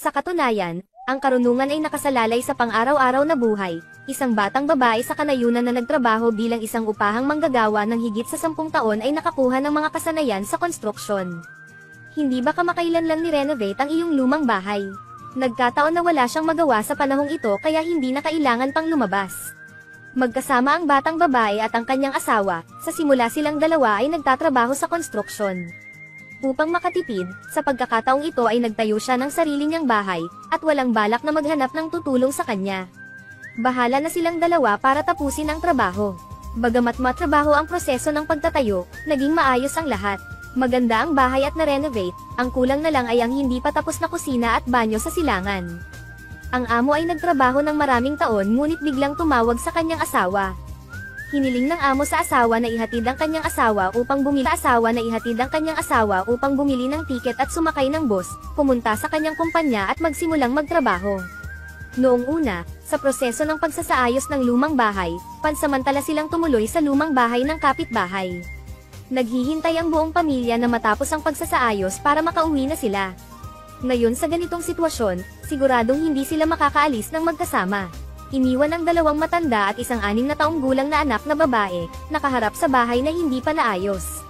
Sa katunayan, ang karunungan ay nakasalalay sa pang-araw-araw na buhay. Isang batang babae sa kanayunan na nagtrabaho bilang isang upahang manggagawa ng higit sa 10 taon ay nakakuha ng mga kasanayan sa konstruksyon. Hindi ba kamakailan lang ni-renovate ang iyong lumang bahay? Nagkataon na wala siyang magawa sa panahong ito kaya hindi na kailangan pang lumabas. Magkasama ang batang babae at ang kanyang asawa, sa simula silang dalawa ay nagtatrabaho sa konstruksyon. Upang makatipid, sa pagkakataong ito ay nagtayo siya ng sarili niyang bahay, at walang balak na maghanap ng tutulong sa kanya. Bahala na silang dalawa para tapusin ang trabaho. Bagamat matrabaho ang proseso ng pagtatayo, naging maayos ang lahat. Maganda ang bahay at na-renovate, ang kulang na lang ay ang hindi pa tapos na kusina at banyo sa silangan. Ang amo ay nagtrabaho ng maraming taon ngunit biglang tumawag sa kanyang asawa. Hiniling ng amo sa asawa na ihatid ang kanyang asawa upang bumili ng tiket at sumakay ng bus, pumunta sa kanyang kumpanya at magsimulang magtrabaho. Noong una, sa proseso ng pagsasaayos ng lumang bahay, pansamantala silang tumuloy sa lumang bahay ng kapitbahay. Naghihintay ang buong pamilya na matapos ang pagsasaayos para makauwi na sila. Ngayon sa ganitong sitwasyon, siguradong hindi sila makakaalis ng magkasama. Iniwan ang dalawang matanda at isang 6 na taong gulang na anak na babae, nakaharap sa bahay na hindi pa naayos.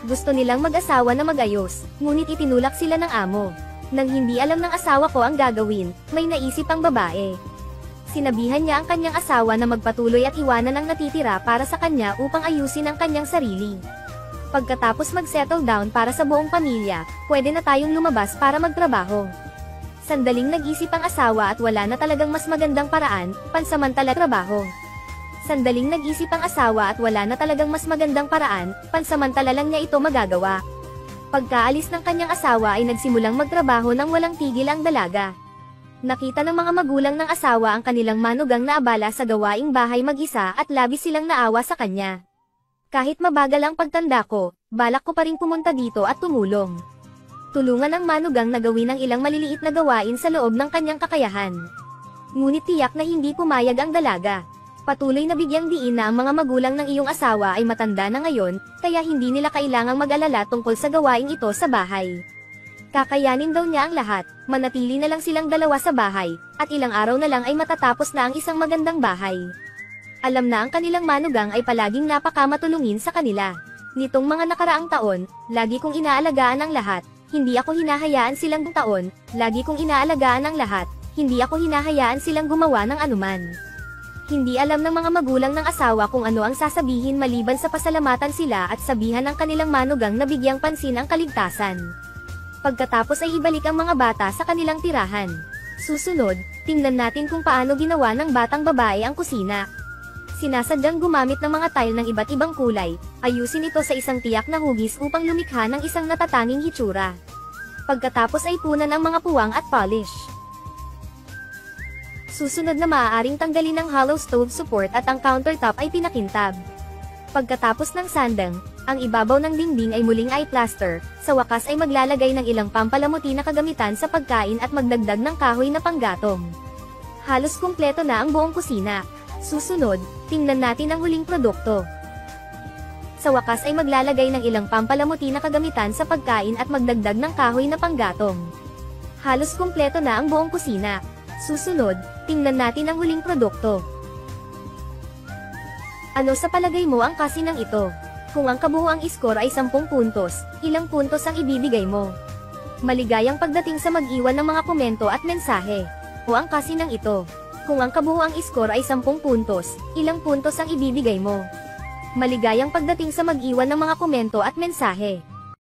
Gusto nilang mag-asawa na mag-ayos, ngunit itinulak sila ng amo. Nang hindi alam ng asawa ko ang gagawin, may naisip ang babae. Sinabihan niya ang kanyang asawa na magpatuloy at iwanan ang natitira para sa kanya upang ayusin ang kanyang sarili. Pagkatapos mag-settle down para sa buong pamilya, pwede na tayong lumabas para magtrabaho. Sandaling nag-isip ang asawa at wala na talagang mas magandang paraan, pansamantala trabaho. Sandaling nag-isip ang asawa at wala na talagang mas magandang paraan, pansamantala lang niya ito magagawa. Pagkaalis ng kanyang asawa ay nagsimulang magtrabaho nang walang tigil ang dalaga. Nakita ng mga magulang ng asawa ang kanilang manugang na abala sa gawaing bahay mag-isa at labis silang naawa sa kanya. Kahit mabagal ang pagtanda ko, balak ko pa rin pumunta dito at tumulong. Tulungan ang manugang na gawin ang ilang maliliit na gawain sa loob ng kanyang kakayahan. Ngunit tiyak na hindi pumayag ang dalaga. Patuloy na bigyang diin na ang mga magulang ng iyong asawa ay matanda na ngayon, kaya hindi nila kailangang mag-alala tungkol sa gawaing ito sa bahay. Kakayanin daw niya ang lahat, manatili na lang silang dalawa sa bahay, at ilang araw na lang ay matatapos na ang isang magandang bahay. Alam na ang kanilang manugang ay palaging napakamatulungin sa kanila. Nitong mga nakaraang taon, lagi kong inaalagaan ang lahat, hindi ako hinahayaan silang taon, lagi kong inaalagaan ang lahat, hindi ako hinahayaan silang gumawa ng anuman. Hindi alam ng mga magulang ng asawa kung ano ang sasabihin maliban sa pasalamatan sila at sabihan ng kanilang manugang na bigyang pansin ang kaligtasan. Pagkatapos ay ibalik ang mga bata sa kanilang tirahan. Susunod, tingnan natin kung paano ginawa ng batang babae ang kusina. Sinasadyang gumamit ng mga tile ng iba't ibang kulay, ayusin ito sa isang tiyak na hugis upang lumikha ng isang natatanging hitsura. Pagkatapos ay punan ang mga puwang at polish. Susunod na maaaring tanggalin ang hollow stove support at ang countertop ay pinakintab. Pagkatapos ng sandang, ang ibabaw ng dingding ay muling i-plaster, sa wakas ay maglalagay ng ilang pampalamuti na kagamitan sa pagkain at magdagdag ng kahoy na panggatong. Halos kumpleto na ang buong kusina. Susunod, tingnan natin ang huling produkto. Sa wakas ay maglalagay ng ilang pampalamuti na kagamitan sa pagkain at magdagdag ng kahoy na panggatong. Halos kumpleto na ang buong kusina. Susunod, tingnan natin ang huling produkto. Ano sa palagay mo ang kasinang ito? Kung ang kabuuang score ay 10 puntos, ilang puntos ang ibibigay mo? Maligayang pagdating sa mag-iwan ng mga komento at mensahe. O ang kasinang ito? Kung ang kabuuang score ay 10 puntos, ilang puntos ang ibibigay mo? Maligayang pagdating sa mag-iwan ng mga komento at mensahe.